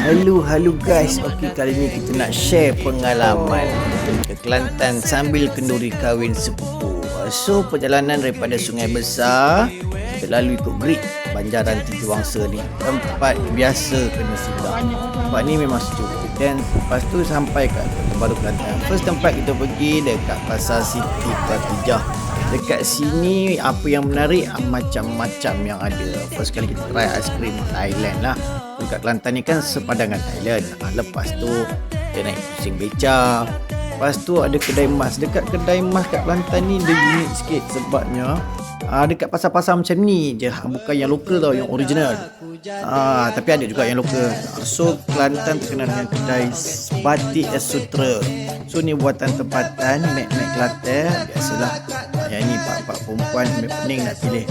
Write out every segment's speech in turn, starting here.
Halo guys. Okey, kali ni kita nak share pengalaman ke Kelantan sambil kenduri kahwin sepupu. So perjalanan daripada Sungai Besar kita lalu ikut Great Banjaran Tiga Wangsa ni. Tempat biasa kena singgah. Tempat ni memang sejuk. Dan lepas tu sampai kat Kota Baru Kelantan. First tempat kita pergi dekat Pasar Siti Khatijah. Dekat sini apa yang menarik, macam-macam yang ada. First kali kita try aiskrim Thailand lah. Dekat Kelantan ni kan sepadangan Thailand. Lepas tu kita naik pusing beca. Lepas tu ada kedai emas. Dekat kedai emas kat Kelantan ni dia unik sikit sebabnya dekat pasar-pasar macam ni je, bukan yang lokal tau, yang original. Tapi ada juga yang lokal. So Kelantan terkenal dengan kedai batik sutra. So ni buatan tempatan mek Kelantan. Biasalah yang ni pak-pak perempuan pening nak pilih.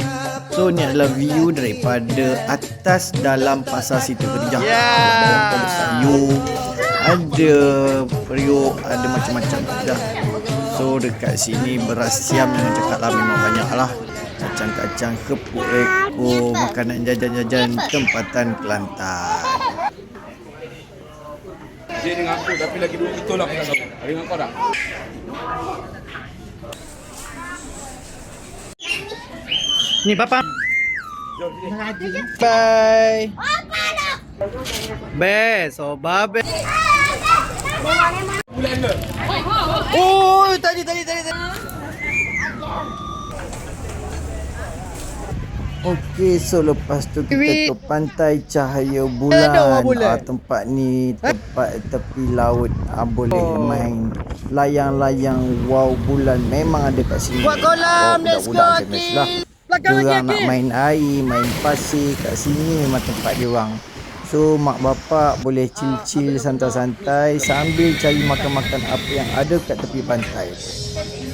So ni adalah view daripada atas dalam Pasar Siti Khatijah. Ada sayur, ada periuk, ada macam-macam dah. So dekat sini beras siam yang cakap lah memang banyak lah. Kacang-kacang, kepuk reko, makanan jajan-jajan tempatan Kelantan. Dia dengan aku tapi lagi dua betul lah aku tak tahu. Ada dengan kau tak? Ni papa. Bye. Best, oh babe. Bulan ke? Oh, tadi. Okey, so lepas tu kita ke pantai Cahaya Bulan. Tempat ni tempat tepi laut. Boleh main layang-layang wow bulan. Memang ada kat sini. Buat kolam, let's go. Diorang nak main air, main pasir kat sini memang tempat diorang. So mak bapak boleh chill-chill santai-santai sambil cari makan-makan apa yang ada kat tepi pantai.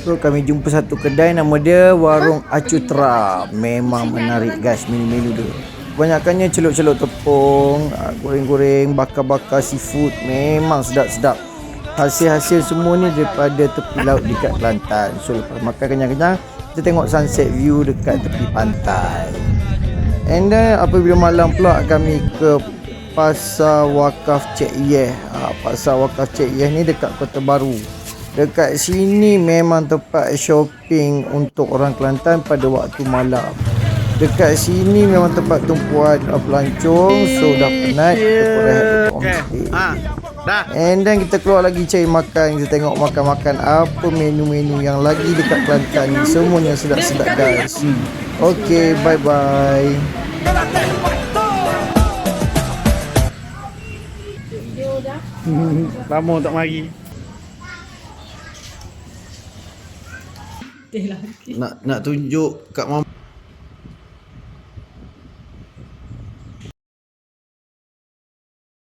So kami jumpa satu kedai, nama dia Warung Acutra. Memang menarik guys menu-menu dia. Kebanyakannya celup-celup tepung, goreng-goreng, bakar-bakar seafood. Memang sedap-sedap. Hasil-hasil semua ni daripada tepi laut dekat Kelantan. So lepas makan kenyang-kenyang, kita tengok sunset view dekat tepi pantai. And then apabila malam pula kami ke Pasar Wakaf Cik Yeh. Pasar Wakaf Cik Yeh ni dekat Kota Baru. Dekat sini memang tempat shopping untuk orang Kelantan pada waktu malam. Dekat sini memang tempat tumpuan pelancong. So dah penat, kita rehat dekat homestay. And then kita keluar lagi cari makan. Kita tengok makan-makan apa menu-menu yang lagi dekat Kelantan ni. Semuanya sedap-sedap guys. Okay, bye-bye. Lama tak mari. Nak tunjuk kat mama.